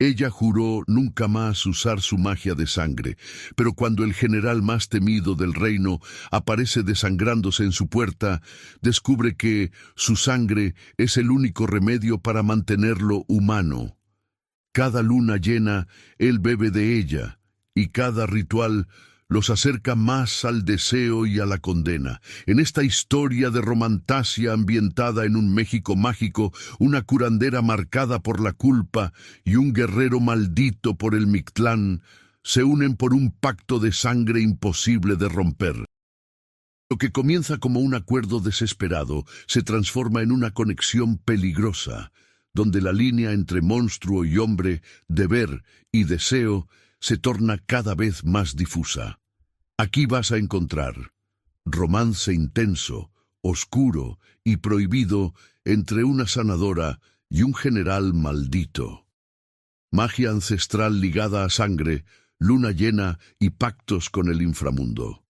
Ella juró nunca más usar su magia de sangre, pero cuando el general más temido del reino aparece desangrándose en su puerta, descubre que su sangre es el único remedio para mantenerlo humano. Cada luna llena, él bebe de ella, y cada ritual los acerca más al deseo y a la condena. En esta historia de romantasia ambientada en un México mágico, una curandera marcada por la culpa y un guerrero maldito por el Mictlán se unen por un pacto de sangre imposible de romper. Lo que comienza como un acuerdo desesperado se transforma en una conexión peligrosa, donde la línea entre monstruo y hombre, deber y deseo, se torna cada vez más difusa. Aquí vas a encontrar romance intenso, oscuro y prohibido entre una sanadora y un general maldito. Magia ancestral ligada a sangre, luna llena y pactos con el inframundo.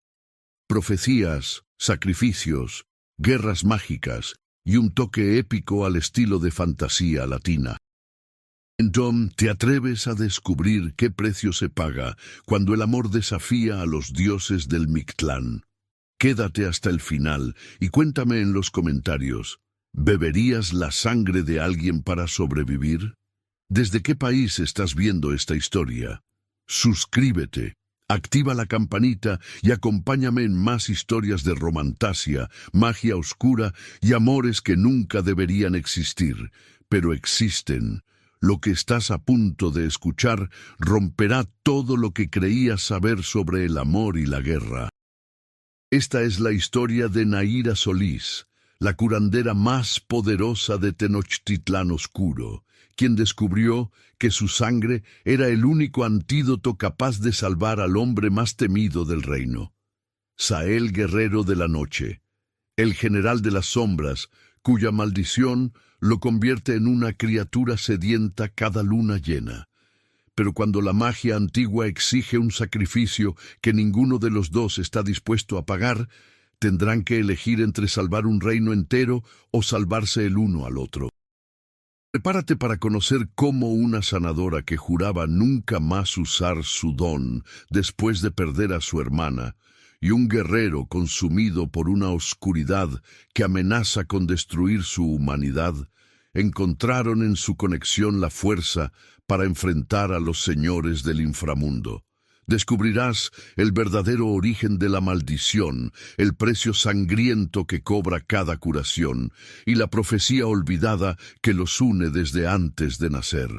Profecías, sacrificios, guerras mágicas y un toque épico al estilo de fantasía latina. En Tom, te atreves a descubrir qué precio se paga cuando el amor desafía a los dioses del Mictlán. Quédate hasta el final y cuéntame en los comentarios, ¿beberías la sangre de alguien para sobrevivir? ¿Desde qué país estás viendo esta historia? Suscríbete, activa la campanita y acompáñame en más historias de romantasia, magia oscura y amores que nunca deberían existir, pero existen. Lo que estás a punto de escuchar romperá todo lo que creías saber sobre el amor y la guerra. Esta es la historia de Nahira Solís, la curandera más poderosa de Tenochtitlán Oscuro, quien descubrió que su sangre era el único antídoto capaz de salvar al hombre más temido del reino. Sael Guerrero de la Noche, el general de las sombras, cuya maldición lo convierte en una criatura sedienta cada luna llena. Pero cuando la magia antigua exige un sacrificio que ninguno de los dos está dispuesto a pagar, tendrán que elegir entre salvar un reino entero o salvarse el uno al otro. Prepárate para conocer cómo una sanadora que juraba nunca más usar su don después de perder a su hermana, y un guerrero consumido por una oscuridad que amenaza con destruir su humanidad, encontraron en su conexión la fuerza para enfrentar a los señores del inframundo. Descubrirás el verdadero origen de la maldición, el precio sangriento que cobra cada curación, y la profecía olvidada que los une desde antes de nacer.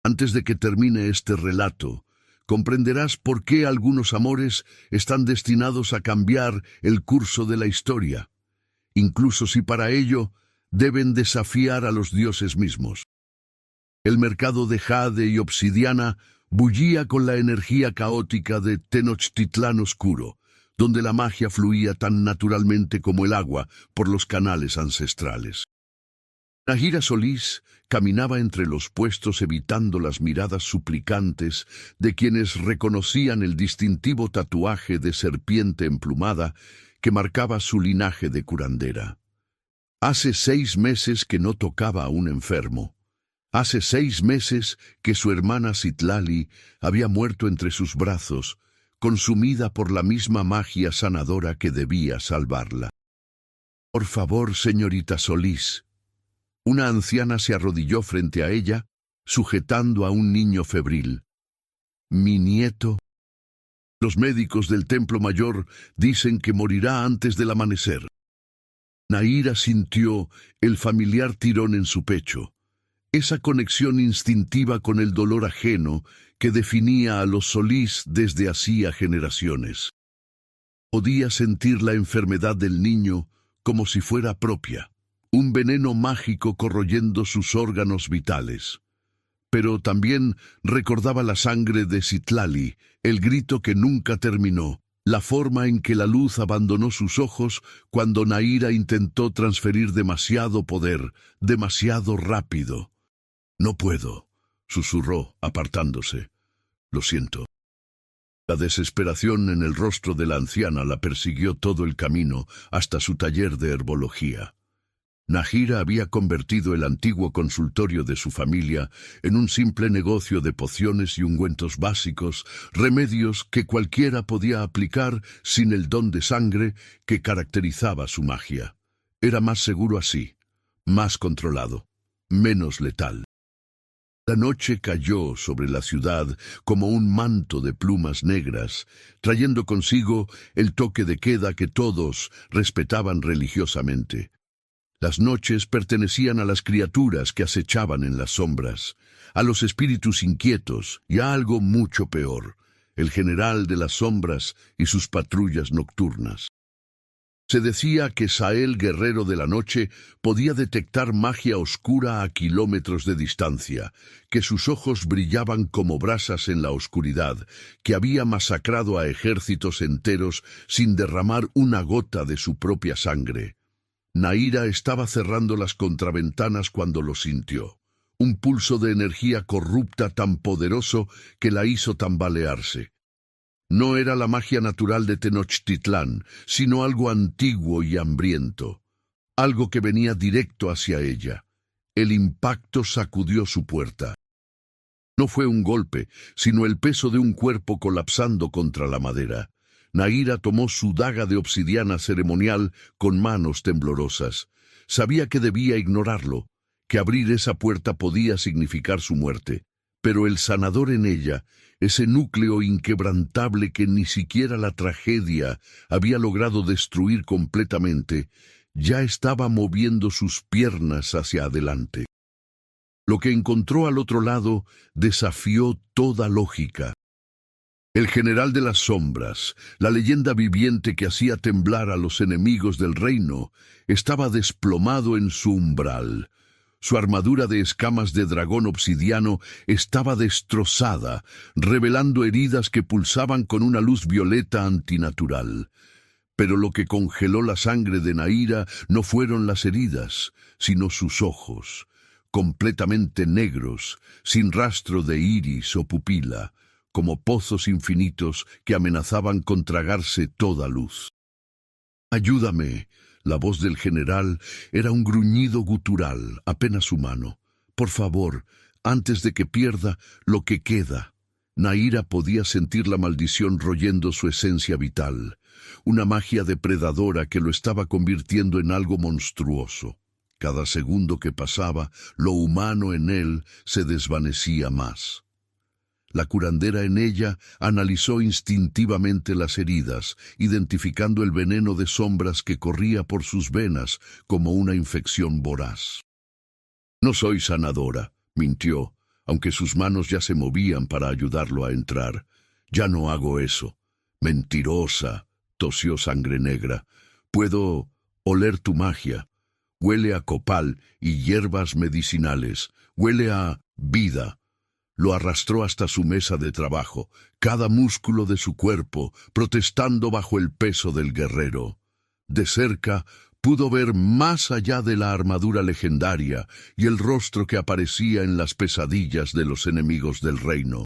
Antes de que termine este relato, comprenderás por qué algunos amores están destinados a cambiar el curso de la historia, incluso si para ello deben desafiar a los dioses mismos. El mercado de jade y obsidiana bullía con la energía caótica de Tenochtitlán Oscuro, donde la magia fluía tan naturalmente como el agua por los canales ancestrales. Nahira Solís caminaba entre los puestos evitando las miradas suplicantes de quienes reconocían el distintivo tatuaje de serpiente emplumada que marcaba su linaje de curandera. Hace 6 meses que no tocaba a un enfermo. Hace 6 meses que su hermana Citlali había muerto entre sus brazos, consumida por la misma magia sanadora que debía salvarla. «Por favor, señorita Solís». Una anciana se arrodilló frente a ella, sujetando a un niño febril. «Mi nieto». Los médicos del Templo Mayor dicen que morirá antes del amanecer. Nahira sintió el familiar tirón en su pecho, esa conexión instintiva con el dolor ajeno que definía a los Solís desde hacía generaciones. Podía sentir la enfermedad del niño como si fuera propia, un veneno mágico corroyendo sus órganos vitales. Pero también recordaba la sangre de Citlali, el grito que nunca terminó, la forma en que la luz abandonó sus ojos cuando Nahira intentó transferir demasiado poder, demasiado rápido. «No puedo», susurró, apartándose. «Lo siento». La desesperación en el rostro de la anciana la persiguió todo el camino hasta su taller de herbología. Nahira había convertido el antiguo consultorio de su familia en un simple negocio de pociones y ungüentos básicos, remedios que cualquiera podía aplicar sin el don de sangre que caracterizaba su magia. Era más seguro así, más controlado, menos letal. La noche cayó sobre la ciudad como un manto de plumas negras, trayendo consigo el toque de queda que todos respetaban religiosamente. Las noches pertenecían a las criaturas que acechaban en las sombras, a los espíritus inquietos y a algo mucho peor, el general de las sombras y sus patrullas nocturnas. Se decía que Sael, guerrero de la noche, podía detectar magia oscura a kilómetros de distancia, que sus ojos brillaban como brasas en la oscuridad, que había masacrado a ejércitos enteros sin derramar una gota de su propia sangre. Nahira estaba cerrando las contraventanas cuando lo sintió. Un pulso de energía corrupta tan poderoso que la hizo tambalearse. No era la magia natural de Tenochtitlán, sino algo antiguo y hambriento. Algo que venía directo hacia ella. El impacto sacudió su puerta. No fue un golpe, sino el peso de un cuerpo colapsando contra la madera. Nahira tomó su daga de obsidiana ceremonial con manos temblorosas. Sabía que debía ignorarlo, que abrir esa puerta podía significar su muerte. Pero el sanador en ella, ese núcleo inquebrantable que ni siquiera la tragedia había logrado destruir completamente, ya estaba moviendo sus piernas hacia adelante. Lo que encontró al otro lado desafió toda lógica. El general de las sombras, la leyenda viviente que hacía temblar a los enemigos del reino, estaba desplomado en su umbral. Su armadura de escamas de dragón obsidiano estaba destrozada, revelando heridas que pulsaban con una luz violeta antinatural. Pero lo que congeló la sangre de Nahira no fueron las heridas, sino sus ojos, completamente negros, sin rastro de iris o pupila, como pozos infinitos que amenazaban con tragarse toda luz. «Ayúdame». La voz del general era un gruñido gutural, apenas humano. «Por favor, antes de que pierda lo que queda». Nahira podía sentir la maldición royendo su esencia vital, una magia depredadora que lo estaba convirtiendo en algo monstruoso. Cada segundo que pasaba, lo humano en él se desvanecía más. La curandera en ella analizó instintivamente las heridas, identificando el veneno de sombras que corría por sus venas como una infección voraz. «No soy sanadora», mintió, aunque sus manos ya se movían para ayudarlo a entrar. «Ya no hago eso». «Mentirosa», tosió Sangre Negra. «Puedo oler tu magia. Huele a copal y hierbas medicinales. Huele a vida». Lo arrastró hasta su mesa de trabajo, cada músculo de su cuerpo protestando bajo el peso del guerrero. De cerca pudo ver más allá de la armadura legendaria y el rostro que aparecía en las pesadillas de los enemigos del reino.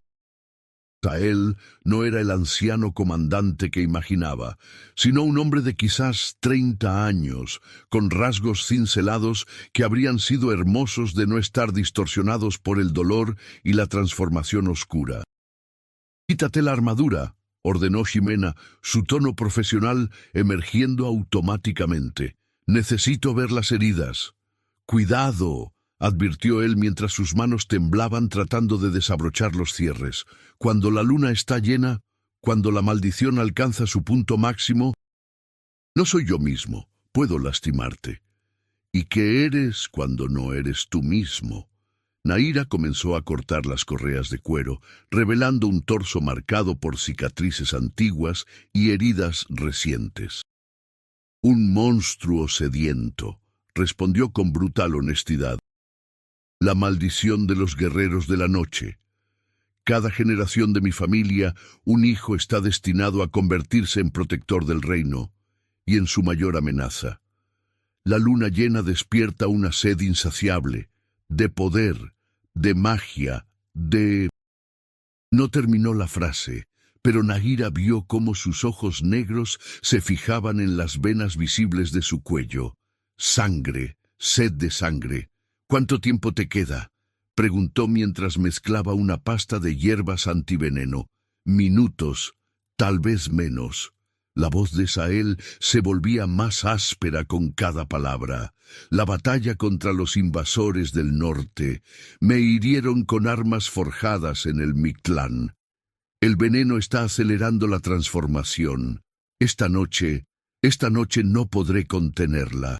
Sael no era el anciano comandante que imaginaba, sino un hombre de quizás 30 años, con rasgos cincelados que habrían sido hermosos de no estar distorsionados por el dolor y la transformación oscura. «Quítate la armadura», ordenó Ximena, su tono profesional emergiendo automáticamente. «Necesito ver las heridas». «Cuidado», advirtió él mientras sus manos temblaban tratando de desabrochar los cierres. «Cuando la luna está llena, cuando la maldición alcanza su punto máximo, no soy yo mismo, puedo lastimarte». «¿Y qué eres cuando no eres tú mismo?» Nahira comenzó a cortar las correas de cuero, revelando un torso marcado por cicatrices antiguas y heridas recientes. «Un monstruo sediento», respondió con brutal honestidad. «La maldición de los guerreros de la noche. Cada generación de mi familia, un hijo está destinado a convertirse en protector del reino, y en su mayor amenaza. La luna llena despierta una sed insaciable, de poder, de magia, de...». No terminó la frase, pero Nahira vio cómo sus ojos negros se fijaban en las venas visibles de su cuello. Sangre, sed de sangre. ¿Cuánto tiempo te queda? Preguntó mientras mezclaba una pasta de hierbas antiveneno. Minutos, tal vez menos. La voz de Sael se volvía más áspera con cada palabra. La batalla contra los invasores del norte. Me hirieron con armas forjadas en el Mictlán. El veneno está acelerando la transformación. Esta noche no podré contenerla.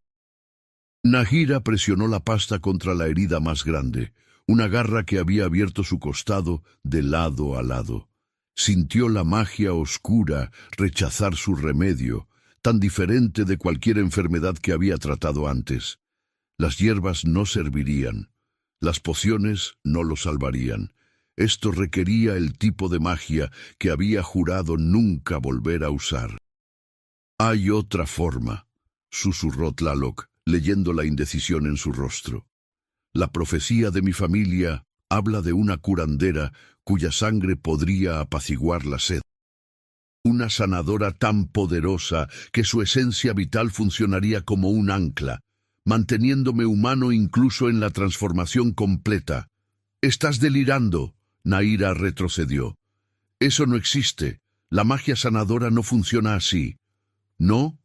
Nahira presionó la pasta contra la herida más grande, una garra que había abierto su costado de lado a lado. Sintió la magia oscura rechazar su remedio, tan diferente de cualquier enfermedad que había tratado antes. Las hierbas no servirían. Las pociones no lo salvarían. Esto requería el tipo de magia que había jurado nunca volver a usar. «Hay otra forma», susurró Tlaloc, leyendo la indecisión en su rostro. «La profecía de mi familia habla de una curandera cuya sangre podría apaciguar la sed. Una sanadora tan poderosa que su esencia vital funcionaría como un ancla, manteniéndome humano incluso en la transformación completa». «Estás delirando», Nahira retrocedió. «Eso no existe. La magia sanadora no funciona así». «¿No?»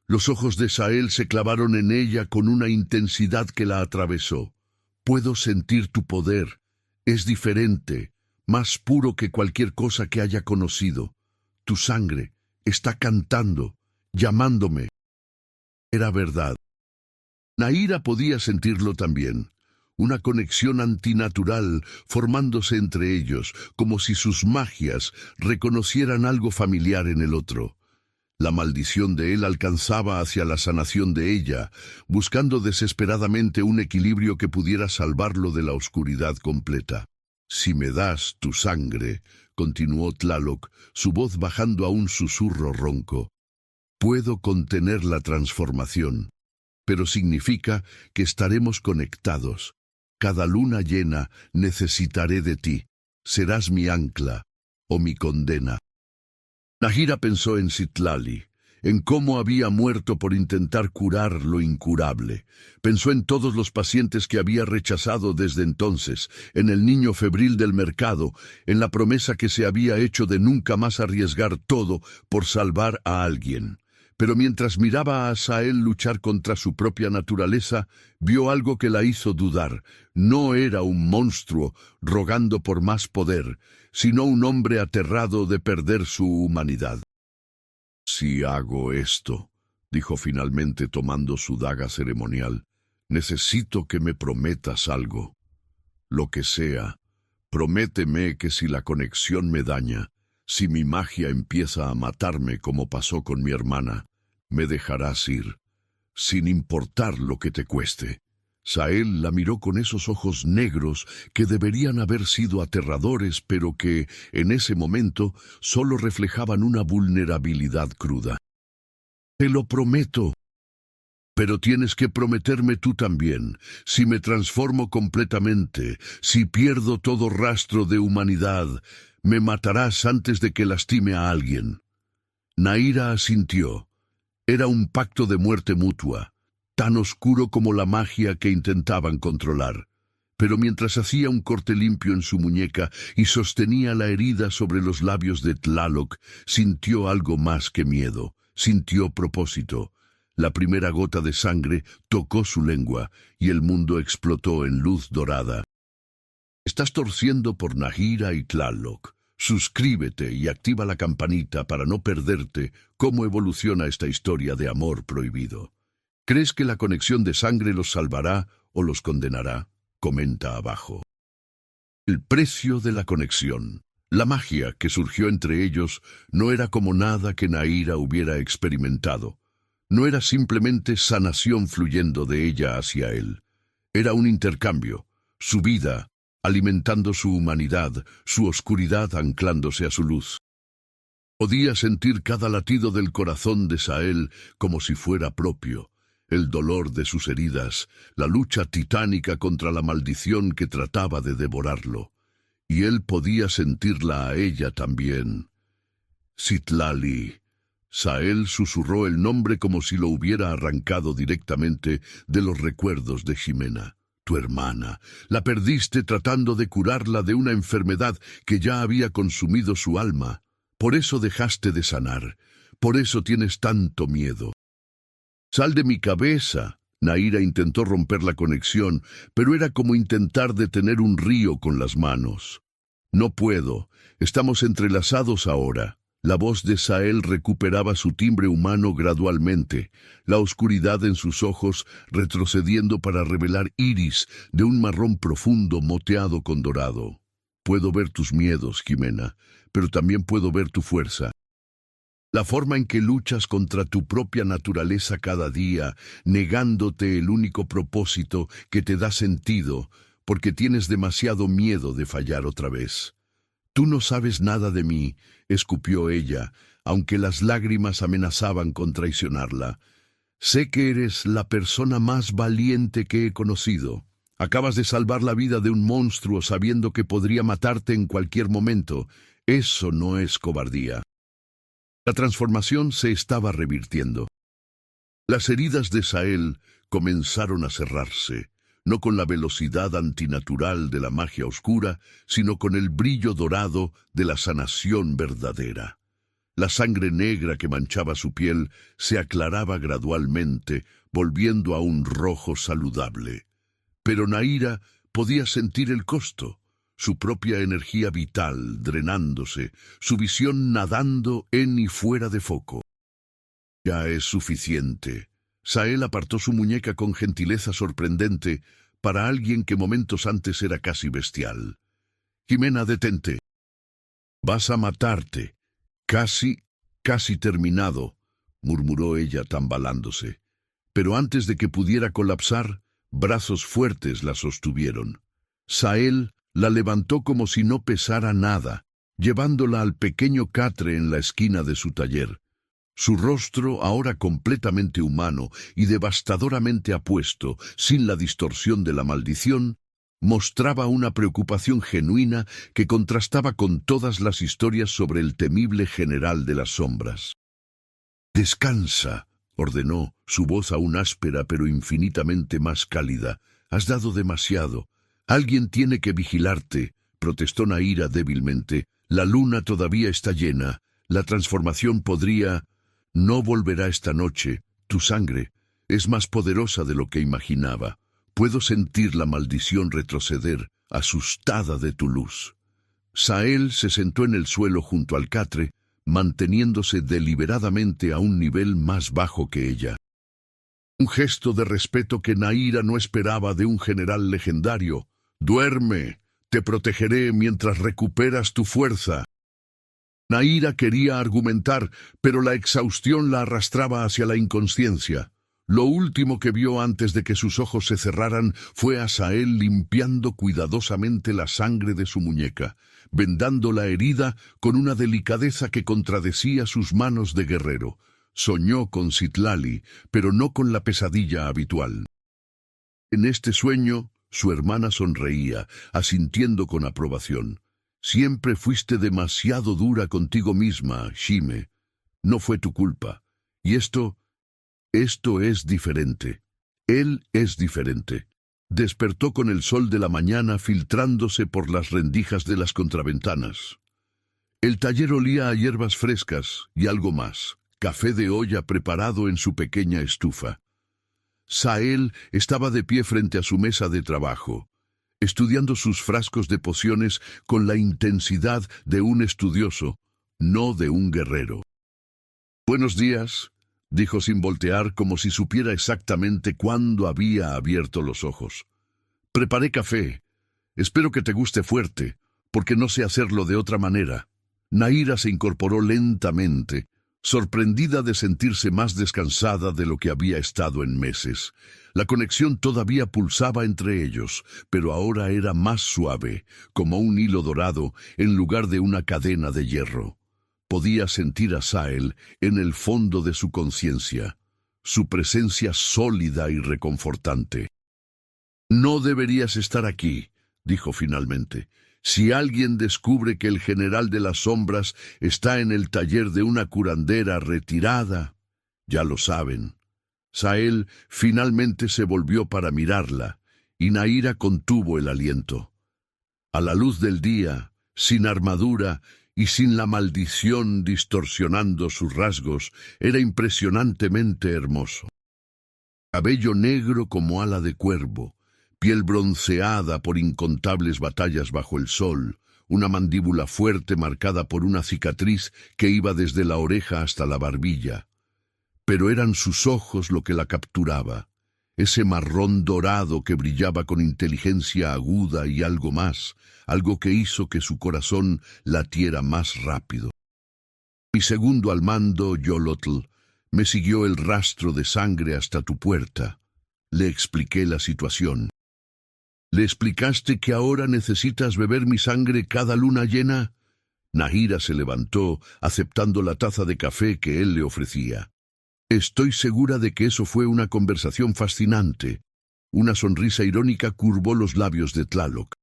Los ojos de Sael se clavaron en ella con una intensidad que la atravesó. «Puedo sentir tu poder. Es diferente, más puro que cualquier cosa que haya conocido. Tu sangre está cantando, llamándome». Era verdad. Nahira podía sentirlo también. Una conexión antinatural formándose entre ellos, como si sus magias reconocieran algo familiar en el otro. La maldición de él alcanzaba hacia la sanación de ella, buscando desesperadamente un equilibrio que pudiera salvarlo de la oscuridad completa. «Si me das tu sangre», continuó Tlaloc, su voz bajando a un susurro ronco, «puedo contener la transformación, pero significa que estaremos conectados. Cada luna llena necesitaré de ti. Serás mi ancla o mi condena». Nahira pensó en Citlali, en cómo había muerto por intentar curar lo incurable. Pensó en todos los pacientes que había rechazado desde entonces, en el niño febril del mercado, en la promesa que se había hecho de nunca más arriesgar todo por salvar a alguien. Pero mientras miraba a Sael luchar contra su propia naturaleza, vio algo que la hizo dudar. No era un monstruo rogando por más poder, sino un hombre aterrado de perder su humanidad. «Si hago esto», dijo finalmente tomando su daga ceremonial, «necesito que me prometas algo. Lo que sea, prométeme que si la conexión me daña, si mi magia empieza a matarme como pasó con mi hermana, me dejarás ir, sin importar lo que te cueste». Sael la miró con esos ojos negros que deberían haber sido aterradores, pero que, en ese momento, solo reflejaban una vulnerabilidad cruda. «Te lo prometo. Pero tienes que prometerme tú también. Si me transformo completamente, si pierdo todo rastro de humanidad, me matarás antes de que lastime a alguien». Nahira asintió. Era un pacto de muerte mutua, tan oscuro como la magia que intentaban controlar. Pero mientras hacía un corte limpio en su muñeca y sostenía la herida sobre los labios de Tlaloc, sintió algo más que miedo, sintió propósito. La primera gota de sangre tocó su lengua y el mundo explotó en luz dorada. Estás torciendo por Nahira y Tlaloc. Suscríbete y activa la campanita para no perderte cómo evoluciona esta historia de amor prohibido. ¿Crees que la conexión de sangre los salvará o los condenará? Comenta abajo. El precio de la conexión. La magia que surgió entre ellos no era como nada que Nahira hubiera experimentado. No era simplemente sanación fluyendo de ella hacia él. Era un intercambio, su vida alimentando su humanidad, su oscuridad anclándose a su luz. Podía sentir cada latido del corazón de Sael como si fuera propio, el dolor de sus heridas, la lucha titánica contra la maldición que trataba de devorarlo. Y él podía sentirla a ella también. «Citlali, Sael susurró el nombre como si lo hubiera arrancado directamente de los recuerdos de Ximena. Tu hermana. La perdiste tratando de curarla de una enfermedad que ya había consumido su alma. Por eso dejaste de sanar. Por eso tienes tanto miedo. Sal de mi cabeza. Nahira intentó romper la conexión, pero era como intentar detener un río con las manos. No puedo. Estamos entrelazados ahora. La voz de Sael recuperaba su timbre humano gradualmente, la oscuridad en sus ojos retrocediendo para revelar iris de un marrón profundo moteado con dorado. Puedo ver tus miedos, Ximena, pero también puedo ver tu fuerza. La forma en que luchas contra tu propia naturaleza cada día, negándote el único propósito que te da sentido, porque tienes demasiado miedo de fallar otra vez. Tú no sabes nada de mí, escupió ella, aunque las lágrimas amenazaban con traicionarla. Sé que eres la persona más valiente que he conocido. Acabas de salvar la vida de un monstruo sabiendo que podría matarte en cualquier momento. Eso no es cobardía. La transformación se estaba revirtiendo. Las heridas de Sael comenzaron a cerrarse, no con la velocidad antinatural de la magia oscura, sino con el brillo dorado de la sanación verdadera. La sangre negra que manchaba su piel se aclaraba gradualmente, volviendo a un rojo saludable. Pero Nahira podía sentir el costo, su propia energía vital drenándose, su visión nadando en y fuera de foco. Ya es suficiente. Sael apartó su muñeca con gentileza sorprendente para alguien que momentos antes era casi bestial. Ximena, detente. Vas a matarte. Casi terminado, murmuró ella tambalándose. Pero antes de que pudiera colapsar, brazos fuertes la sostuvieron. Sael la levantó como si no pesara nada, llevándola al pequeño catre en la esquina de su taller. Su rostro, ahora completamente humano y devastadoramente apuesto, sin la distorsión de la maldición, mostraba una preocupación genuina que contrastaba con todas las historias sobre el temible general de las sombras. «Descansa», ordenó, su voz aún áspera pero infinitamente más cálida. «Has dado demasiado. Alguien tiene que vigilarte», protestó Nahira débilmente. «La luna todavía está llena. La transformación podría... No volverá esta noche. Tu sangre es más poderosa de lo que imaginaba. Puedo sentir la maldición retroceder, asustada de tu luz». Sael se sentó en el suelo junto al catre, manteniéndose deliberadamente a un nivel más bajo que ella. Un gesto de respeto que Nahira no esperaba de un general legendario. «Duerme, te protegeré mientras recuperas tu fuerza». Nahira quería argumentar, pero la exhaustión la arrastraba hacia la inconsciencia. Lo último que vio antes de que sus ojos se cerraran fue a Sael limpiando cuidadosamente la sangre de su muñeca, vendando la herida con una delicadeza que contradecía sus manos de guerrero. Soñó con Citlali, pero no con la pesadilla habitual. En este sueño, su hermana sonreía, asintiendo con aprobación. «Siempre fuiste demasiado dura contigo misma, Xime. No fue tu culpa. Y esto es diferente. Él es diferente». Despertó con el sol de la mañana filtrándose por las rendijas de las contraventanas. El taller olía a hierbas frescas y algo más, café de olla preparado en su pequeña estufa. Sael estaba de pie frente a su mesa de trabajo, estudiando sus frascos de pociones con la intensidad de un estudioso, no de un guerrero. «Buenos días», dijo sin voltear, como si supiera exactamente cuándo había abierto los ojos. «Preparé café. Espero que te guste fuerte, porque no sé hacerlo de otra manera». Nahira se incorporó lentamente, sorprendida de sentirse más descansada de lo que había estado en meses. La conexión todavía pulsaba entre ellos, pero ahora era más suave, como un hilo dorado en lugar de una cadena de hierro. Podía sentir a Sael en el fondo de su conciencia, su presencia sólida y reconfortante. «No deberías estar aquí», dijo finalmente. Si alguien descubre que el general de las sombras está en el taller de una curandera retirada, ya lo saben. Sahel finalmente se volvió para mirarla, y Nahira contuvo el aliento. A la luz del día, sin armadura y sin la maldición distorsionando sus rasgos, era impresionantemente hermoso. Cabello negro como ala de cuervo, piel bronceada por incontables batallas bajo el sol, una mandíbula fuerte marcada por una cicatriz que iba desde la oreja hasta la barbilla. Pero eran sus ojos lo que la capturaba, ese marrón dorado que brillaba con inteligencia aguda y algo más, algo que hizo que su corazón latiera más rápido. Mi segundo al mando, Yolotl, me siguió el rastro de sangre hasta tu puerta. Le expliqué la situación. ¿Le explicaste que ahora necesitas beber mi sangre cada luna llena? Nahira se levantó, aceptando la taza de café que él le ofrecía. Estoy segura de que eso fue una conversación fascinante. Una sonrisa irónica curvó los labios de Tlaloc.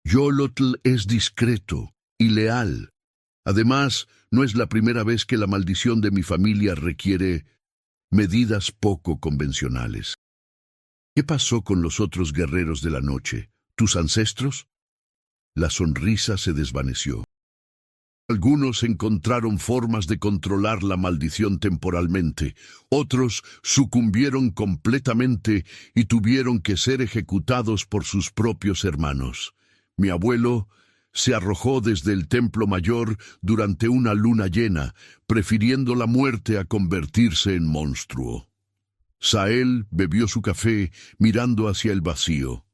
Yolotl es discreto y leal. Además, no es la primera vez que la maldición de mi familia requiere medidas poco convencionales. ¿Qué pasó con los otros guerreros de la noche? ¿Tus ancestros? La sonrisa se desvaneció. Algunos encontraron formas de controlar la maldición temporalmente, otros sucumbieron completamente y tuvieron que ser ejecutados por sus propios hermanos. Mi abuelo se arrojó desde el templo mayor durante una luna llena, prefiriendo la muerte a convertirse en monstruo. Sahel bebió su café mirando hacia el vacío.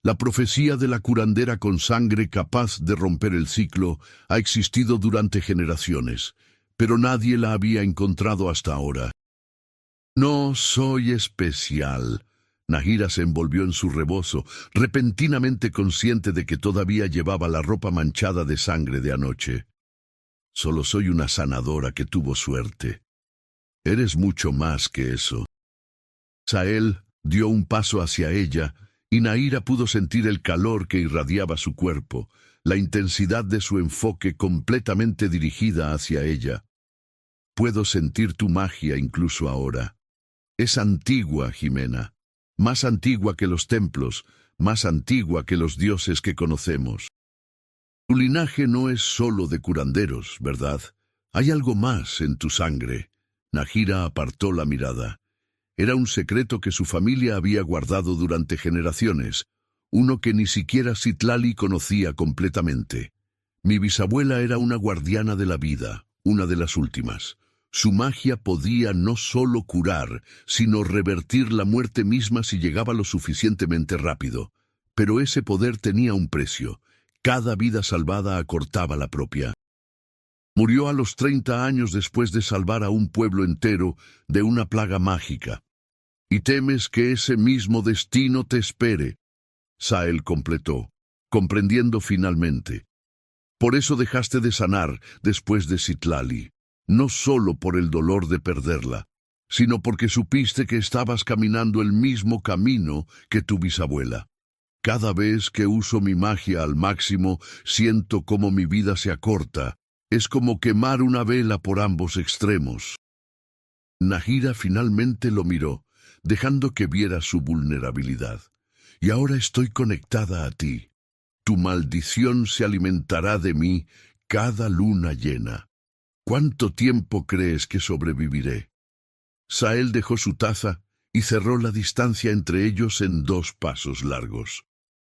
La profecía de la curandera con sangre capaz de romper el ciclo ha existido durante generaciones, pero nadie la había encontrado hasta ahora. No soy especial. Nahira se envolvió en su rebozo, repentinamente consciente de que todavía llevaba la ropa manchada de sangre de anoche. Solo soy una sanadora que tuvo suerte. Eres mucho más que eso. Sahel dio un paso hacia ella, y Nahira pudo sentir el calor que irradiaba su cuerpo, la intensidad de su enfoque completamente dirigida hacia ella. Puedo sentir tu magia incluso ahora. Es antigua, Jimena, más antigua que los templos, más antigua que los dioses que conocemos. Tu linaje no es solo de curanderos, ¿verdad? Hay algo más en tu sangre. Nahira apartó la mirada. Era un secreto que su familia había guardado durante generaciones, uno que ni siquiera Citlali conocía completamente. Mi bisabuela era una guardiana de la vida, una de las últimas. Su magia podía no solo curar, sino revertir la muerte misma si llegaba lo suficientemente rápido. Pero ese poder tenía un precio. Cada vida salvada acortaba la propia. Murió a los 30 años después de salvar a un pueblo entero de una plaga mágica. Y temes que ese mismo destino te espere. Sahel completó, comprendiendo finalmente. Por eso dejaste de sanar después de Citlali, no solo por el dolor de perderla, sino porque supiste que estabas caminando el mismo camino que tu bisabuela. Cada vez que uso mi magia al máximo, siento cómo mi vida se acorta. Es como quemar una vela por ambos extremos. Nahira finalmente lo miró, dejando que viera su vulnerabilidad. Y ahora estoy conectada a ti. Tu maldición se alimentará de mí cada luna llena. ¿Cuánto tiempo crees que sobreviviré? Sahel dejó su taza y cerró la distancia entre ellos en 2 pasos largos.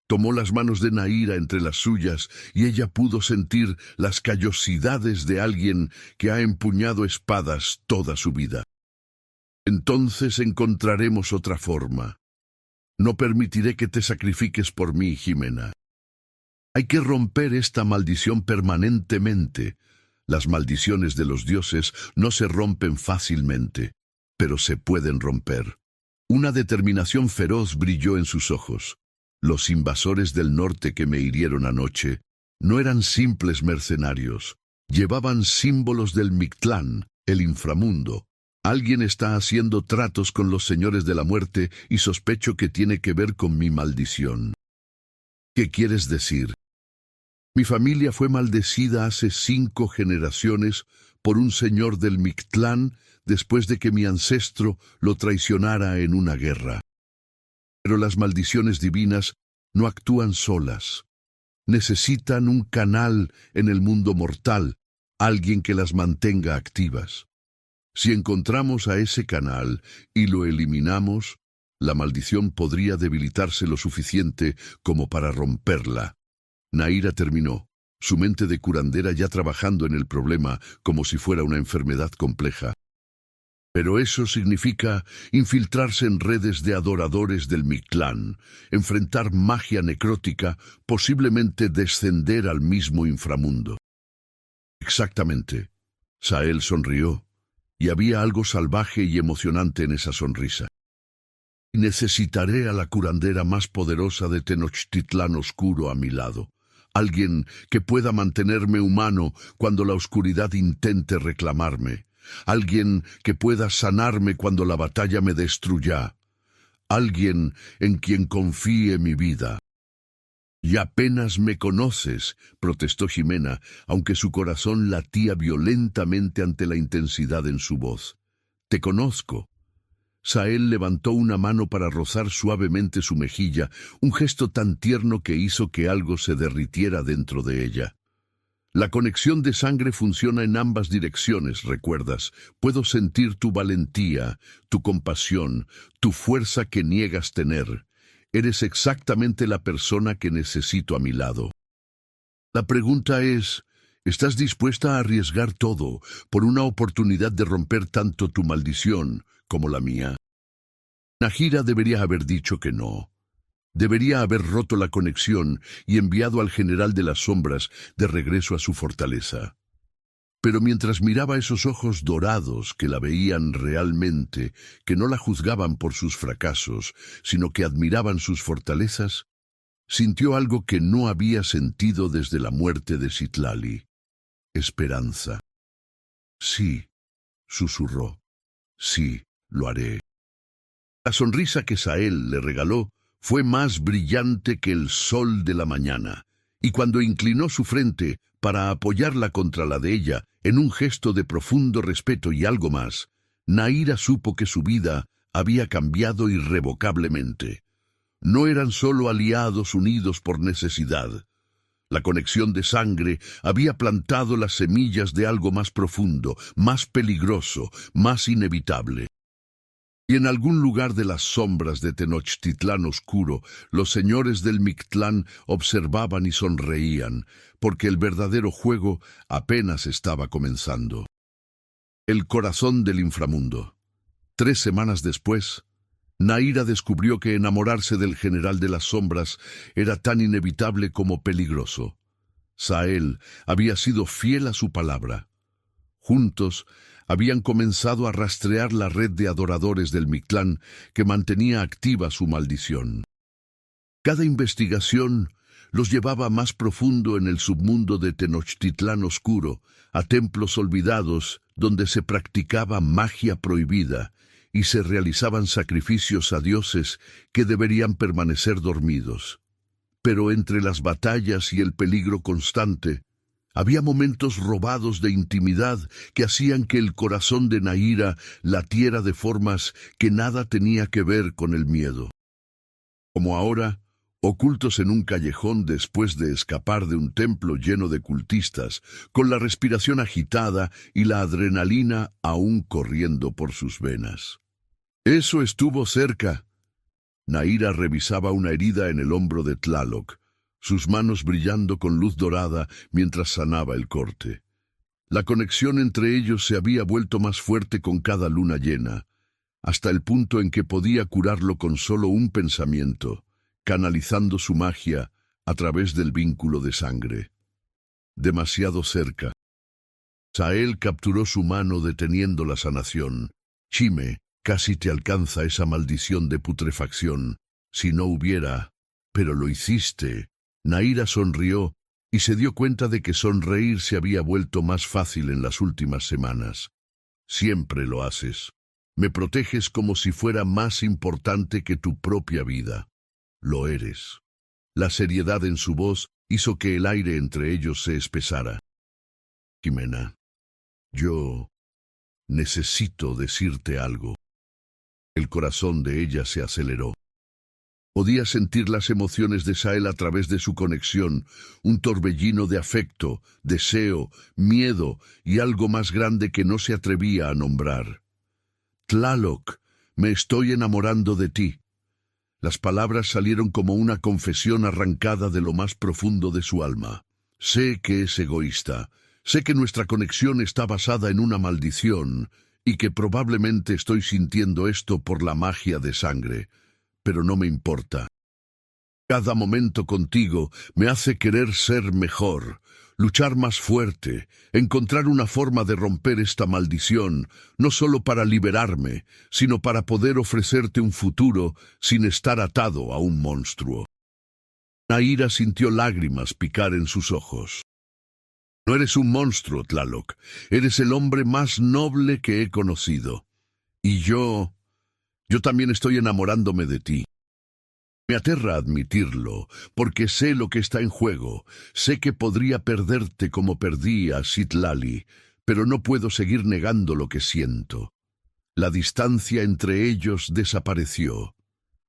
Tomó las manos de Nahira entre las suyas y ella pudo sentir las callosidades de alguien que ha empuñado espadas toda su vida. Entonces encontraremos otra forma. No permitiré que te sacrifiques por mí, Jimena. Hay que romper esta maldición permanentemente. Las maldiciones de los dioses no se rompen fácilmente, pero se pueden romper. Una determinación feroz brilló en sus ojos. Los invasores del norte que me hirieron anoche no eran simples mercenarios. Llevaban símbolos del Mictlán, el inframundo. Alguien está haciendo tratos con los señores de la muerte y sospecho que tiene que ver con mi maldición. ¿Qué quieres decir? Mi familia fue maldecida hace 5 generaciones por un señor del Mictlán después de que mi ancestro lo traicionara en una guerra. Pero las maldiciones divinas no actúan solas. Necesitan un canal en el mundo mortal, alguien que las mantenga activas. Si encontramos a ese canal y lo eliminamos, la maldición podría debilitarse lo suficiente como para romperla. Nahira terminó, su mente de curandera ya trabajando en el problema como si fuera una enfermedad compleja. Pero eso significa infiltrarse en redes de adoradores del Mictlán, enfrentar magia necrótica, posiblemente descender al mismo inframundo. Exactamente. Sahel sonrió, y había algo salvaje y emocionante en esa sonrisa. Necesitaré a la curandera más poderosa de Tenochtitlán Oscuro a mi lado. Alguien que pueda mantenerme humano cuando la oscuridad intente reclamarme. Alguien que pueda sanarme cuando la batalla me destruya. Alguien en quien confíe mi vida. Y apenas me conoces, protestó Ximena, aunque su corazón latía violentamente ante la intensidad en su voz. Te conozco. Sahel levantó una mano para rozar suavemente su mejilla, un gesto tan tierno que hizo que algo se derritiera dentro de ella. La conexión de sangre funciona en ambas direcciones, ¿recuerdas? Puedo sentir tu valentía, tu compasión, tu fuerza que niegas tener. Eres exactamente la persona que necesito a mi lado. La pregunta es, ¿estás dispuesta a arriesgar todo por una oportunidad de romper tanto tu maldición como la mía? Nahira debería haber dicho que no. Debería haber roto la conexión y enviado al general de las sombras de regreso a su fortaleza. Pero mientras miraba esos ojos dorados que la veían realmente, que no la juzgaban por sus fracasos, sino que admiraban sus fortalezas, sintió algo que no había sentido desde la muerte de Citlali. Esperanza. Sí, susurró. Sí, lo haré. La sonrisa que Sahel le regaló fue más brillante que el sol de la mañana, y cuando inclinó su frente para apoyarla contra la de ella, en un gesto de profundo respeto y algo más, Nahira supo que su vida había cambiado irrevocablemente. No eran solo aliados unidos por necesidad. La conexión de sangre había plantado las semillas de algo más profundo, más peligroso, más inevitable. Y en algún lugar de las sombras de Tenochtitlán Oscuro, los señores del Mictlán observaban y sonreían, porque el verdadero juego apenas estaba comenzando. El corazón del inframundo. 3 semanas después, Nahira descubrió que enamorarse del general de las sombras era tan inevitable como peligroso. Sahel había sido fiel a su palabra. Juntos, habían comenzado a rastrear la red de adoradores del Mictlán que mantenía activa su maldición. Cada investigación los llevaba más profundo en el submundo de Tenochtitlán Oscuro, a templos olvidados donde se practicaba magia prohibida y se realizaban sacrificios a dioses que deberían permanecer dormidos. Pero entre las batallas y el peligro constante, había momentos robados de intimidad que hacían que el corazón de Nahira latiera de formas que nada tenía que ver con el miedo. Como ahora, ocultos en un callejón después de escapar de un templo lleno de cultistas, con la respiración agitada y la adrenalina aún corriendo por sus venas. Eso estuvo cerca. Nahira revisaba una herida en el hombro de Tlaloc, sus manos brillando con luz dorada mientras sanaba el corte. La conexión entre ellos se había vuelto más fuerte con cada luna llena, hasta el punto en que podía curarlo con solo un pensamiento, canalizando su magia a través del vínculo de sangre. Demasiado cerca. Sahel capturó su mano deteniendo la sanación. Chime, casi te alcanza esa maldición de putrefacción. Si no hubiera... Pero lo hiciste. Nahira sonrió y se dio cuenta de que sonreír se había vuelto más fácil en las últimas semanas. Siempre lo haces. Me proteges como si fuera más importante que tu propia vida. Lo eres. La seriedad en su voz hizo que el aire entre ellos se espesara. Jimena, yo necesito decirte algo. El corazón de ella se aceleró. Podía sentir las emociones de Sael a través de su conexión, un torbellino de afecto, deseo, miedo y algo más grande que no se atrevía a nombrar. Tlaloc, me estoy enamorando de ti. Las palabras salieron como una confesión arrancada de lo más profundo de su alma. Sé que es egoísta, sé que nuestra conexión está basada en una maldición y que probablemente estoy sintiendo esto por la magia de sangre, pero no me importa. Cada momento contigo me hace querer ser mejor, luchar más fuerte, encontrar una forma de romper esta maldición, no solo para liberarme, sino para poder ofrecerte un futuro sin estar atado a un monstruo. Nahira sintió lágrimas picar en sus ojos. No eres un monstruo, Tlaloc, eres el hombre más noble que he conocido. Y yo también estoy enamorándome de ti. Me aterra admitirlo, porque sé lo que está en juego. Sé que podría perderte como perdí a Citlali, pero no puedo seguir negando lo que siento. La distancia entre ellos desapareció.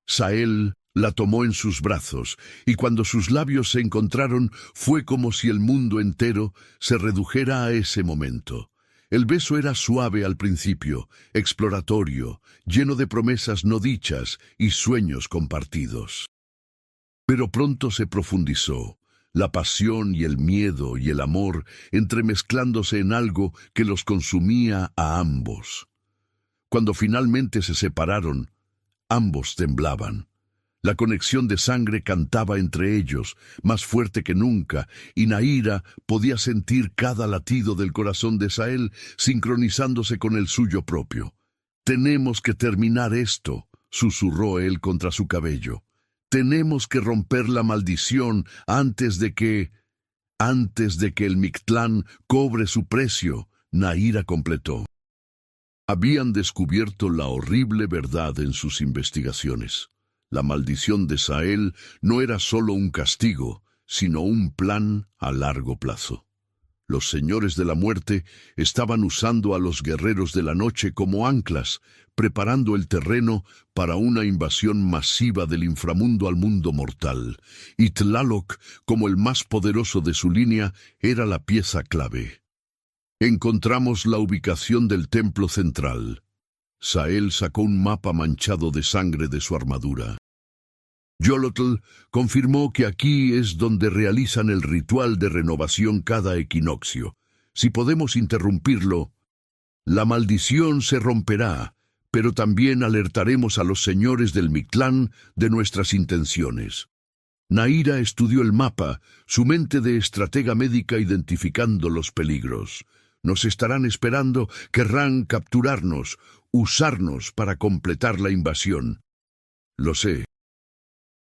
Sael la tomó en sus brazos, y cuando sus labios se encontraron, fue como si el mundo entero se redujera a ese momento. El beso era suave al principio, exploratorio, lleno de promesas no dichas y sueños compartidos. Pero pronto se profundizó, la pasión y el miedo y el amor entremezclándose en algo que los consumía a ambos. Cuando finalmente se separaron, ambos temblaban. La conexión de sangre cantaba entre ellos, más fuerte que nunca, y Nahira podía sentir cada latido del corazón de Sael sincronizándose con el suyo propio. «Tenemos que terminar esto», susurró él contra su cabello. «Tenemos que romper la maldición antes de que el Mictlán cobre su precio», Nahira completó. Habían descubierto la horrible verdad en sus investigaciones. La maldición de Sael no era solo un castigo, sino un plan a largo plazo. Los señores de la muerte estaban usando a los guerreros de la noche como anclas, preparando el terreno para una invasión masiva del inframundo al mundo mortal, y Tlaloc, como el más poderoso de su línea, era la pieza clave. Encontramos la ubicación del templo central. Sael sacó un mapa manchado de sangre de su armadura. Yolotl confirmó que aquí es donde realizan el ritual de renovación cada equinoccio. Si podemos interrumpirlo, la maldición se romperá, pero también alertaremos a los señores del Mictlán de nuestras intenciones. Nahira estudió el mapa, su mente de estratega médica identificando los peligros. Nos estarán esperando, querrán capturarnos, usarnos para completar la invasión. Lo sé.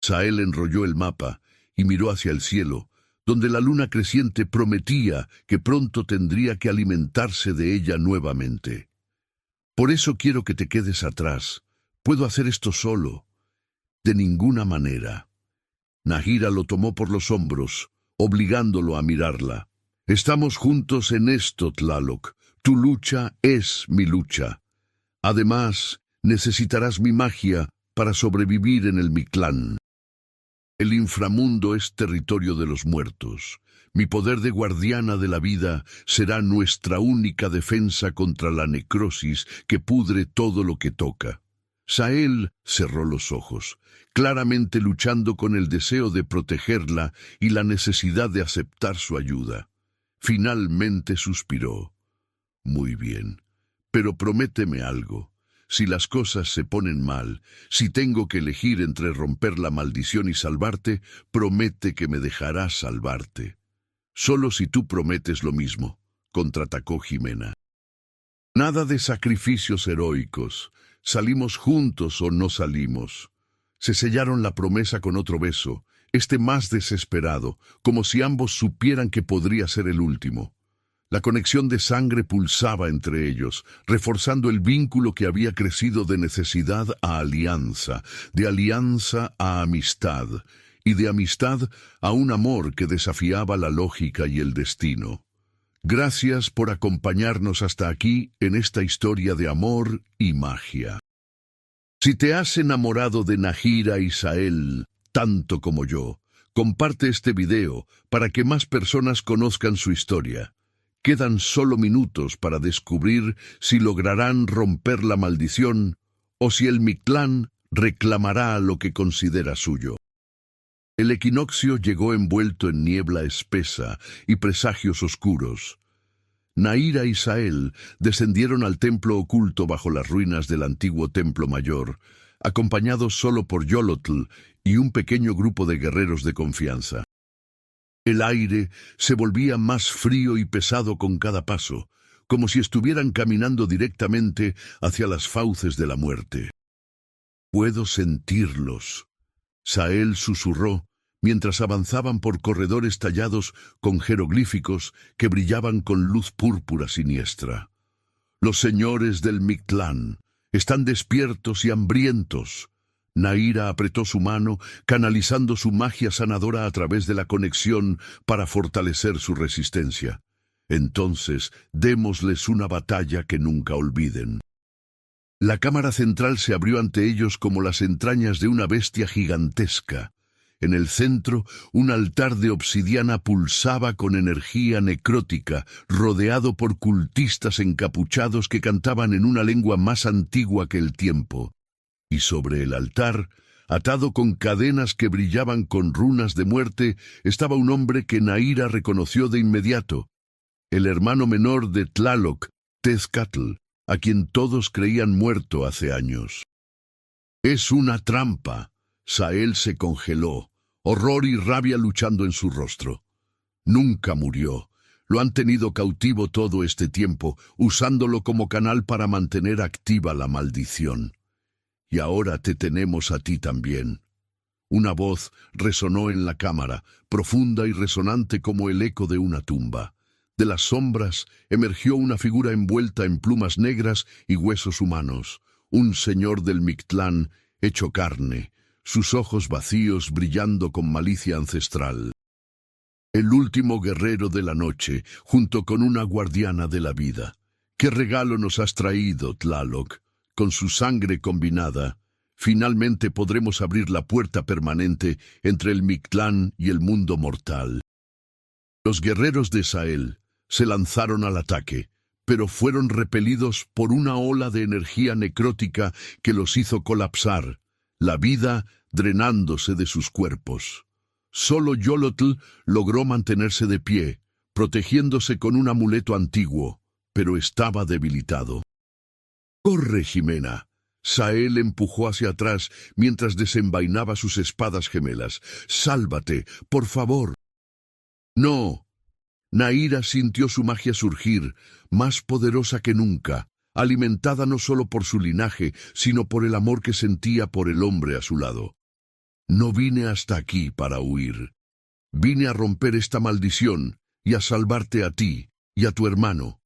Sael enrolló el mapa y miró hacia el cielo, donde la luna creciente prometía que pronto tendría que alimentarse de ella nuevamente. Por eso quiero que te quedes atrás. Puedo hacer esto solo. De ninguna manera. Nahira lo tomó por los hombros, obligándolo a mirarla. Estamos juntos en esto, Tlaloc. Tu lucha es mi lucha. Además, necesitarás mi magia para sobrevivir en el Mictlán. El inframundo es territorio de los muertos. Mi poder de guardiana de la vida será nuestra única defensa contra la necrosis que pudre todo lo que toca. Sael cerró los ojos, claramente luchando con el deseo de protegerla y la necesidad de aceptar su ayuda. Finalmente suspiró. Muy bien, pero prométeme algo. Si las cosas se ponen mal, si tengo que elegir entre romper la maldición y salvarte, promete que me dejarás salvarte. Solo si tú prometes lo mismo, contraatacó Jimena. Nada de sacrificios heroicos. Salimos juntos o no salimos. Se sellaron la promesa con otro beso, este más desesperado, como si ambos supieran que podría ser el último. La conexión de sangre pulsaba entre ellos, reforzando el vínculo que había crecido de necesidad a alianza, de alianza a amistad, y de amistad a un amor que desafiaba la lógica y el destino. Gracias por acompañarnos hasta aquí en esta historia de amor y magia. Si te has enamorado de Nahira y Sahel tanto como yo, comparte este video para que más personas conozcan su historia. Quedan solo minutos para descubrir si lograrán romper la maldición o si el Mictlán reclamará lo que considera suyo. El equinoccio llegó envuelto en niebla espesa y presagios oscuros. Nahira y Sahel descendieron al templo oculto bajo las ruinas del antiguo templo mayor, acompañados solo por Yolotl y un pequeño grupo de guerreros de confianza. El aire se volvía más frío y pesado con cada paso, como si estuvieran caminando directamente hacia las fauces de la muerte. «Puedo sentirlos», Sahel susurró, mientras avanzaban por corredores tallados con jeroglíficos que brillaban con luz púrpura siniestra. «Los señores del Mictlán están despiertos y hambrientos». Nahira apretó su mano, canalizando su magia sanadora a través de la conexión para fortalecer su resistencia. «Entonces, démosles una batalla que nunca olviden». La cámara central se abrió ante ellos como las entrañas de una bestia gigantesca. En el centro, un altar de obsidiana pulsaba con energía necrótica, rodeado por cultistas encapuchados que cantaban en una lengua más antigua que el tiempo. Y sobre el altar, atado con cadenas que brillaban con runas de muerte, estaba un hombre que Nahira reconoció de inmediato, el hermano menor de Tlaloc, Tezcatl, a quien todos creían muerto hace años. «Es una trampa». Sahel se congeló, horror y rabia luchando en su rostro. «Nunca murió. Lo han tenido cautivo todo este tiempo, usándolo como canal para mantener activa la maldición. Y ahora te tenemos a ti también». Una voz resonó en la cámara, profunda y resonante como el eco de una tumba. De las sombras emergió una figura envuelta en plumas negras y huesos humanos, un señor del Mictlán hecho carne, sus ojos vacíos brillando con malicia ancestral. El último guerrero de la noche, junto con una guardiana de la vida. «¿Qué regalo nos has traído, Tlaloc? Con su sangre combinada, finalmente podremos abrir la puerta permanente entre el Mictlán y el mundo mortal». Los guerreros de Sahel se lanzaron al ataque, pero fueron repelidos por una ola de energía necrótica que los hizo colapsar, la vida drenándose de sus cuerpos. Solo Yolotl logró mantenerse de pie, protegiéndose con un amuleto antiguo, pero estaba debilitado. «¡Corre, Jimena!». Sahel empujó hacia atrás mientras desenvainaba sus espadas gemelas. «¡Sálvate, por favor!». «No». Nahira sintió su magia surgir, más poderosa que nunca, alimentada no solo por su linaje, sino por el amor que sentía por el hombre a su lado. «No vine hasta aquí para huir. Vine a romper esta maldición y a salvarte a ti y a tu hermano».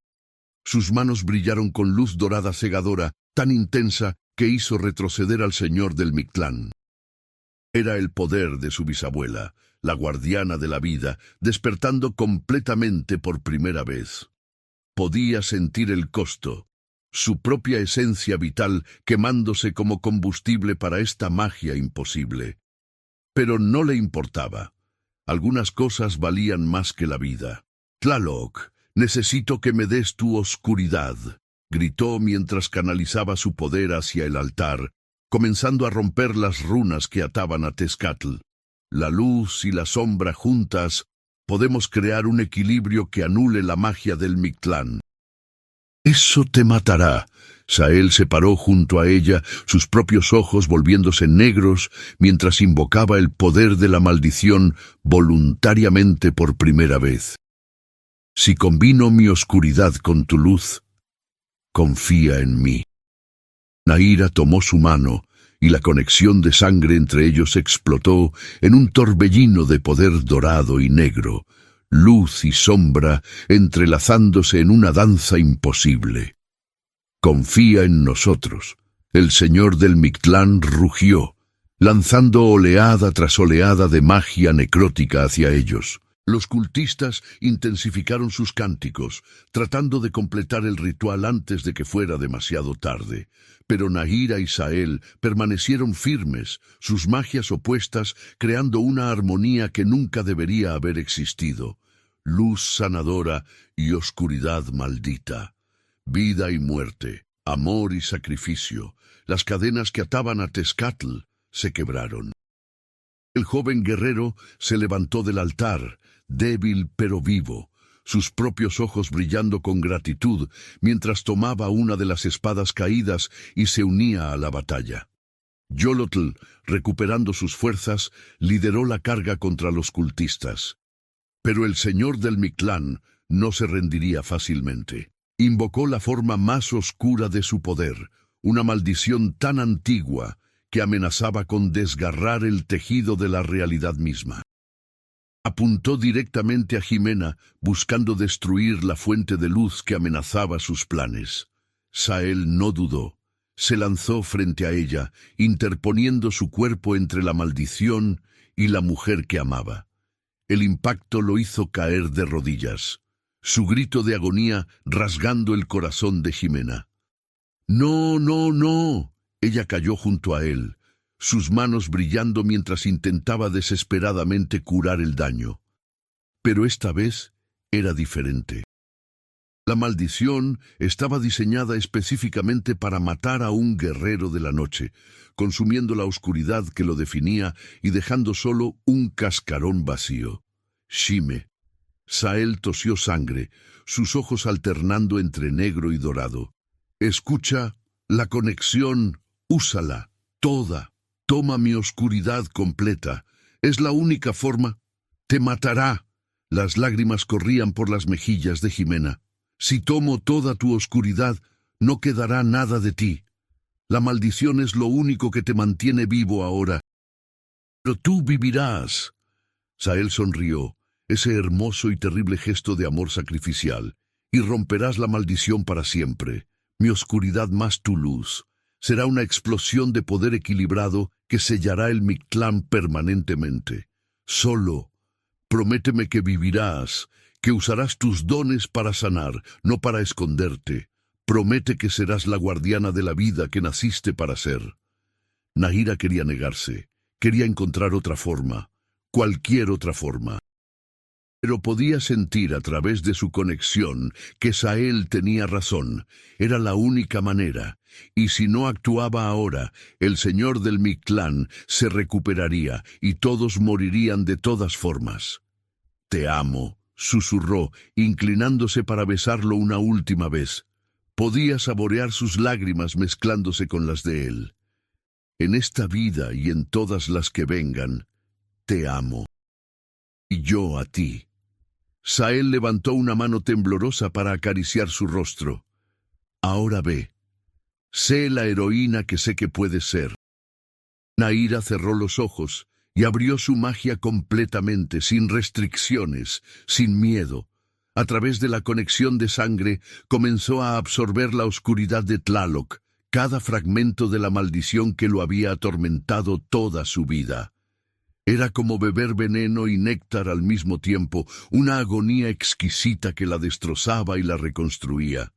Sus manos brillaron con luz dorada cegadora, tan intensa que hizo retroceder al señor del Mictlán. Era el poder de su bisabuela, la guardiana de la vida, despertando completamente por primera vez. Podía sentir el costo, su propia esencia vital quemándose como combustible para esta magia imposible. Pero no le importaba. Algunas cosas valían más que la vida. «Tlaloc, necesito que me des tu oscuridad», gritó mientras canalizaba su poder hacia el altar, comenzando a romper las runas que ataban a Tezcatl. «La luz y la sombra juntas, podemos crear un equilibrio que anule la magia del Mictlán». «Eso te matará». Sahel se paró junto a ella, sus propios ojos volviéndose negros, mientras invocaba el poder de la maldición voluntariamente por primera vez. «Si combino mi oscuridad con tu luz, confía en mí». Nahira tomó su mano, y la conexión de sangre entre ellos explotó en un torbellino de poder dorado y negro, luz y sombra entrelazándose en una danza imposible. «Confía en nosotros». El señor del Mictlán rugió. lanzando oleada tras oleada de magia necrótica hacia ellos. Los cultistas intensificaron sus cánticos, tratando de completar el ritual antes de que fuera demasiado tarde. Pero Nahira y Sael permanecieron firmes, sus magias opuestas creando una armonía que nunca debería haber existido. Luz sanadora y oscuridad maldita. Vida y muerte, amor y sacrificio. Las cadenas que ataban a Tezcatl se quebraron. El joven guerrero se levantó del altar, débil pero vivo, sus propios ojos brillando con gratitud mientras tomaba una de las espadas caídas y se unía a la batalla. Yolotl, recuperando sus fuerzas, lideró la carga contra los cultistas. Pero el señor del Mictlán no se rendiría fácilmente. Invocó la forma más oscura de su poder, una maldición tan antigua que amenazaba con desgarrar el tejido de la realidad misma. Apuntó directamente a Jimena, buscando destruir la fuente de luz que amenazaba sus planes. Sael no dudó. Se lanzó frente a ella, interponiendo su cuerpo entre la maldición y la mujer que amaba. El impacto lo hizo caer de rodillas, su grito de agonía rasgando el corazón de Jimena. «No, no, no». Ella cayó junto a él, sus manos brillando mientras intentaba desesperadamente curar el daño. Pero esta vez era diferente. La maldición estaba diseñada específicamente para matar a un guerrero de la noche, consumiendo la oscuridad que lo definía y dejando solo un cascarón vacío. Shime. Sael tosió sangre, sus ojos alternando entre negro y dorado. «Escucha, la conexión, úsala, toda. Toma mi oscuridad completa. Es la única forma. Te matará». Las lágrimas corrían por las mejillas de Jimena. «Si tomo toda tu oscuridad, no quedará nada de ti. La maldición es lo único que te mantiene vivo ahora. Pero tú vivirás». Sael sonrió, ese hermoso y terrible gesto de amor sacrificial. «Y romperás la maldición para siempre. Mi oscuridad más tu luz. Será una explosión de poder equilibrado que sellará el Mictlán permanentemente. Solo, prométeme que vivirás, que usarás tus dones para sanar, no para esconderte. Promete que serás la guardiana de la vida que naciste para ser». Nahira quería negarse, quería encontrar otra forma, cualquier otra forma. Pero podía sentir a través de su conexión que Sael tenía razón, era la única manera, y si no actuaba ahora, el señor del Mictlán se recuperaría y todos morirían de todas formas. «Te amo», susurró, inclinándose para besarlo una última vez. Podía saborear sus lágrimas mezclándose con las de él. «En esta vida y en todas las que vengan, te amo. Y yo a ti». Sael levantó una mano temblorosa para acariciar su rostro. «Ahora ve. Sé la heroína que sé que puedes ser». Nahira cerró los ojos y abrió su magia completamente, sin restricciones, sin miedo. A través de la conexión de sangre, comenzó a absorber la oscuridad de Tlaloc, cada fragmento de la maldición que lo había atormentado toda su vida. Era como beber veneno y néctar al mismo tiempo, una agonía exquisita que la destrozaba y la reconstruía.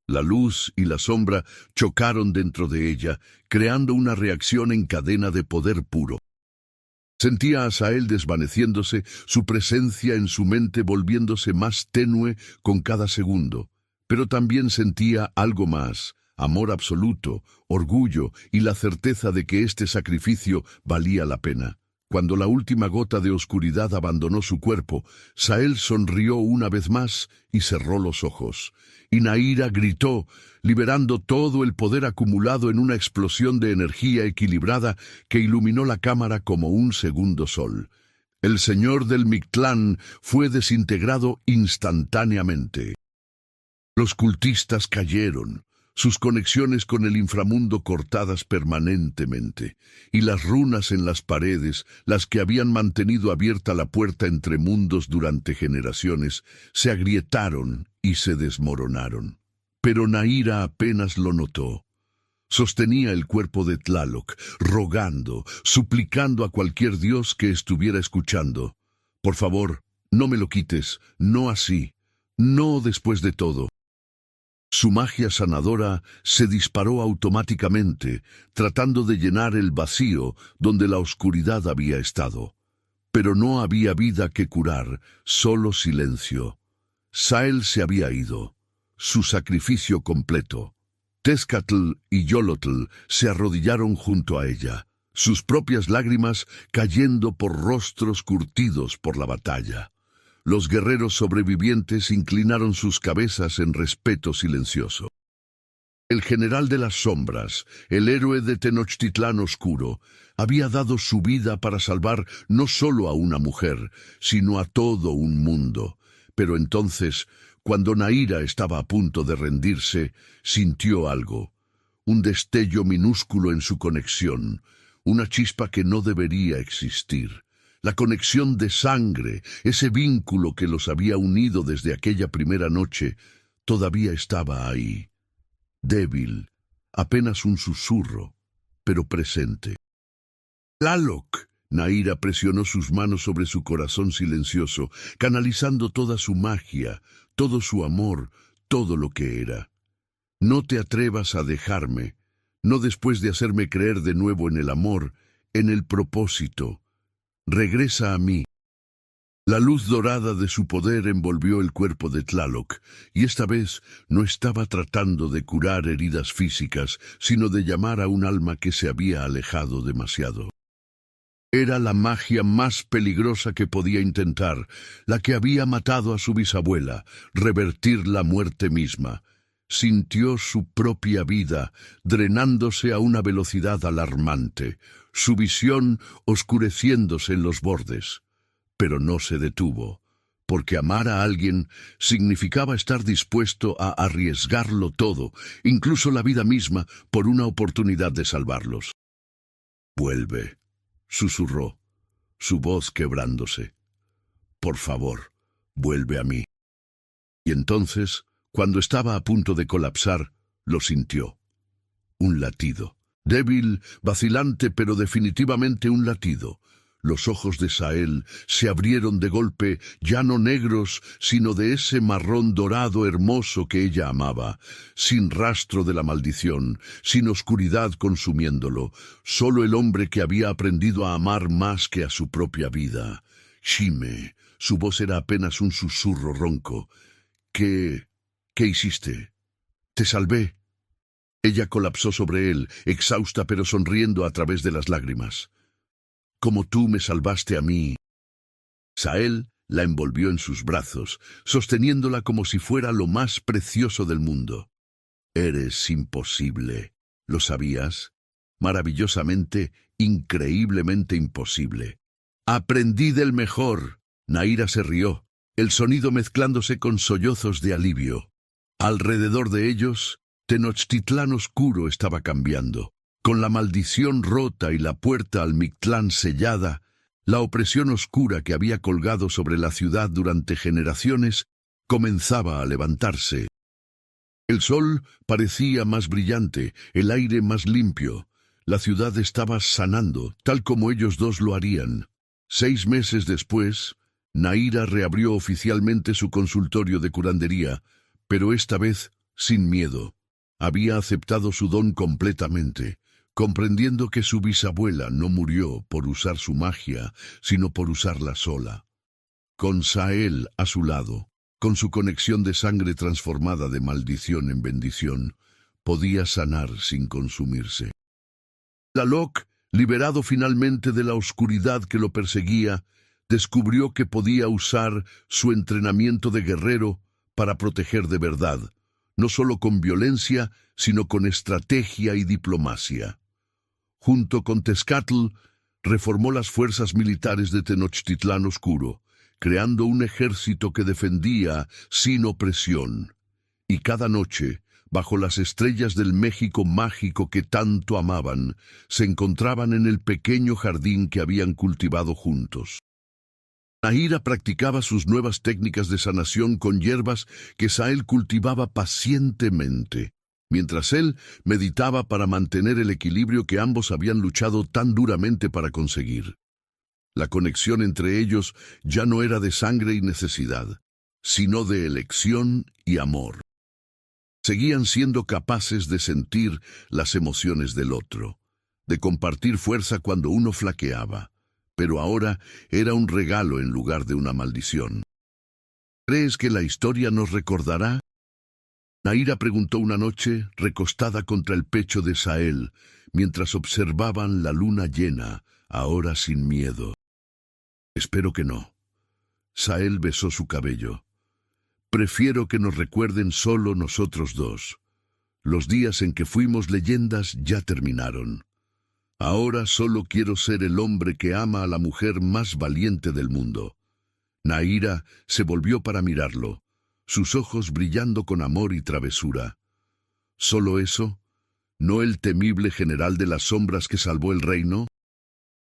La luz y la sombra chocaron dentro de ella, creando una reacción en cadena de poder puro. Sentía a Sael desvaneciéndose, su presencia en su mente volviéndose más tenue con cada segundo, pero también sentía algo más, amor absoluto, orgullo y la certeza de que este sacrificio valía la pena. Cuando la última gota de oscuridad abandonó su cuerpo, Sael sonrió una vez más y cerró los ojos. Y Nahira gritó, liberando todo el poder acumulado en una explosión de energía equilibrada que iluminó la cámara como un segundo sol. El señor del Mictlán fue desintegrado instantáneamente. Los cultistas cayeron, sus conexiones con el inframundo cortadas permanentemente, y las runas en las paredes, las que habían mantenido abierta la puerta entre mundos durante generaciones, se agrietaron y se desmoronaron. Pero Nahira apenas lo notó. Sostenía el cuerpo de Tlaloc, rogando, suplicando a cualquier dios que estuviera escuchando. Por favor, no me lo quites, no así, no después de todo. Su magia sanadora se disparó automáticamente, tratando de llenar el vacío donde la oscuridad había estado. Pero no había vida que curar, solo silencio. Sael se había ido, su sacrificio completo. Tezcatl y Yolotl se arrodillaron junto a ella, sus propias lágrimas cayendo por rostros curtidos por la batalla. Los guerreros sobrevivientes inclinaron sus cabezas en respeto silencioso. El general de las sombras, el héroe de Tenochtitlán Oscuro, había dado su vida para salvar no solo a una mujer, sino a todo un mundo. Pero entonces, cuando Naira estaba a punto de rendirse, sintió algo, un destello minúsculo en su conexión, una chispa que no debería existir. La conexión de sangre, ese vínculo que los había unido desde aquella primera noche, todavía estaba ahí. Débil, apenas un susurro, pero presente. ¡Tlaloc! Naira presionó sus manos sobre su corazón silencioso, canalizando toda su magia, todo su amor, todo lo que era. No te atrevas a dejarme, no después de hacerme creer de nuevo en el amor, en el propósito. Regresa a mí. La luz dorada de su poder envolvió el cuerpo de Tlaloc, y esta vez no estaba tratando de curar heridas físicas, sino de llamar a un alma que se había alejado demasiado. Era la magia más peligrosa que podía intentar, la que había matado a su bisabuela, revertir la muerte misma. Sintió su propia vida drenándose a una velocidad alarmante, su visión oscureciéndose en los bordes. Pero no se detuvo, porque amar a alguien significaba estar dispuesto a arriesgarlo todo, incluso la vida misma, por una oportunidad de salvarlos. «Vuelve», susurró, su voz quebrándose. «Por favor, vuelve a mí». Y entonces, cuando estaba a punto de colapsar, lo sintió. Un latido. Débil, vacilante, pero definitivamente un latido. Los ojos de Sael se abrieron de golpe, ya no negros, sino de ese marrón dorado hermoso que ella amaba, sin rastro de la maldición, sin oscuridad consumiéndolo, solo el hombre que había aprendido a amar más que a su propia vida. Shime, su voz era apenas un susurro ronco. ¿Qué hiciste? Te salvé. Ella colapsó sobre él, exhausta pero sonriendo a través de las lágrimas. Como tú me salvaste a mí. Sael la envolvió en sus brazos, sosteniéndola como si fuera lo más precioso del mundo. Eres imposible. ¿Lo sabías? Maravillosamente, increíblemente imposible. Aprendí del mejor. Naira se rió, el sonido mezclándose con sollozos de alivio. Alrededor de ellos, Tenochtitlán Oscuro estaba cambiando. Con la maldición rota y la puerta al Mictlán sellada, la opresión oscura que había colgado sobre la ciudad durante generaciones comenzaba a levantarse. El sol parecía más brillante, el aire más limpio. La ciudad estaba sanando, tal como ellos dos lo harían. 6 meses después, Naira reabrió oficialmente su consultorio de curandería, pero esta vez sin miedo. Había aceptado su don completamente, comprendiendo que su bisabuela no murió por usar su magia, sino por usarla sola. Con Sael a su lado, con su conexión de sangre transformada de maldición en bendición, podía sanar sin consumirse. Tlaloc, liberado finalmente de la oscuridad que lo perseguía, descubrió que podía usar su entrenamiento de guerrero para proteger de verdad, no solo con violencia, sino con estrategia y diplomacia. Junto con Tezcatl, reformó las fuerzas militares de Tenochtitlán Oscuro, creando un ejército que defendía sin opresión. Y cada noche, bajo las estrellas del México mágico que tanto amaban, se encontraban en el pequeño jardín que habían cultivado juntos. Naira practicaba sus nuevas técnicas de sanación con hierbas que Sael cultivaba pacientemente. mientras él meditaba para mantener el equilibrio que ambos habían luchado tan duramente para conseguir. La conexión entre ellos ya no era de sangre y necesidad, sino de elección y amor. Seguían siendo capaces de sentir las emociones del otro, de compartir fuerza cuando uno flaqueaba, pero ahora era un regalo en lugar de una maldición. ¿Crees que la historia nos recordará? Nahira preguntó una noche, recostada contra el pecho de Sahel, mientras observaban la luna llena, ahora sin miedo. Espero que no. Sahel besó su cabello. Prefiero que nos recuerden solo nosotros dos. Los días en que fuimos leyendas ya terminaron. Ahora solo quiero ser el hombre que ama a la mujer más valiente del mundo. Nahira se volvió para mirarlo, sus ojos brillando con amor y travesura. ¿Solo eso? ¿No el temible general de las sombras que salvó el reino?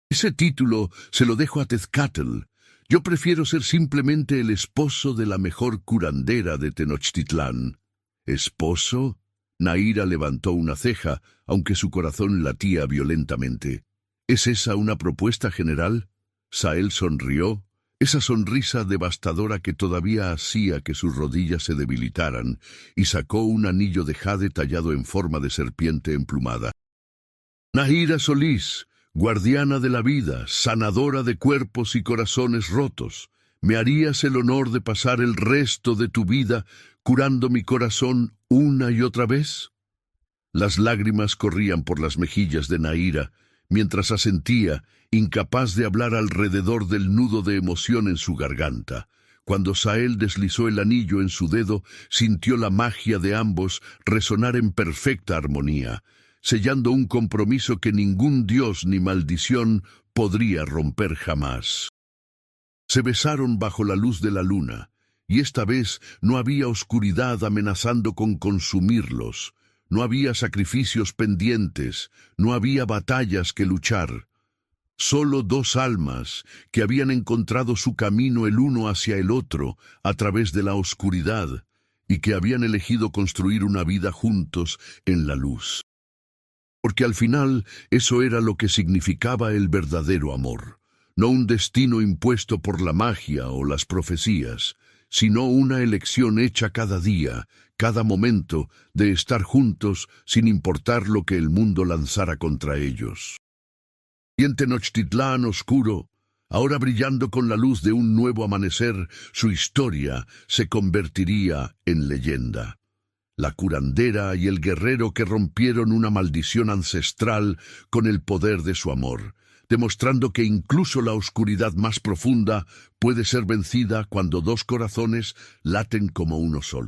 Ese título se lo dejo a Tezcatl. Yo prefiero ser simplemente el esposo de la mejor curandera de Tenochtitlán. ¿Esposo? Nahira levantó una ceja, aunque su corazón latía violentamente. ¿Es esa una propuesta general? Sahel sonrió, esa sonrisa devastadora que todavía hacía que sus rodillas se debilitaran, y sacó un anillo de jade tallado en forma de serpiente emplumada. Nahira Solís, guardiana de la vida, sanadora de cuerpos y corazones rotos, ¿me harías el honor de pasar el resto de tu vida curando mi corazón una y otra vez? Las lágrimas corrían por las mejillas de Nahira, mientras asentía, incapaz de hablar alrededor del nudo de emoción en su garganta. Cuando Sahel deslizó el anillo en su dedo, sintió la magia de ambos resonar en perfecta armonía, sellando un compromiso que ningún dios ni maldición podría romper jamás. Se besaron bajo la luz de la luna, y esta vez no había oscuridad amenazando con consumirlos, no había sacrificios pendientes, no había batallas que luchar. Solo dos almas que habían encontrado su camino el uno hacia el otro a través de la oscuridad y que habían elegido construir una vida juntos en la luz. Porque al final eso era lo que significaba el verdadero amor, no un destino impuesto por la magia o las profecías, sino una elección hecha cada día, cada momento, de estar juntos sin importar lo que el mundo lanzara contra ellos. Y en Tenochtitlán oscuro, ahora brillando con la luz de un nuevo amanecer, su historia se convertiría en leyenda. La curandera y el guerrero que rompieron una maldición ancestral con el poder de su amor, demostrando que incluso la oscuridad más profunda puede ser vencida cuando dos corazones laten como uno solo.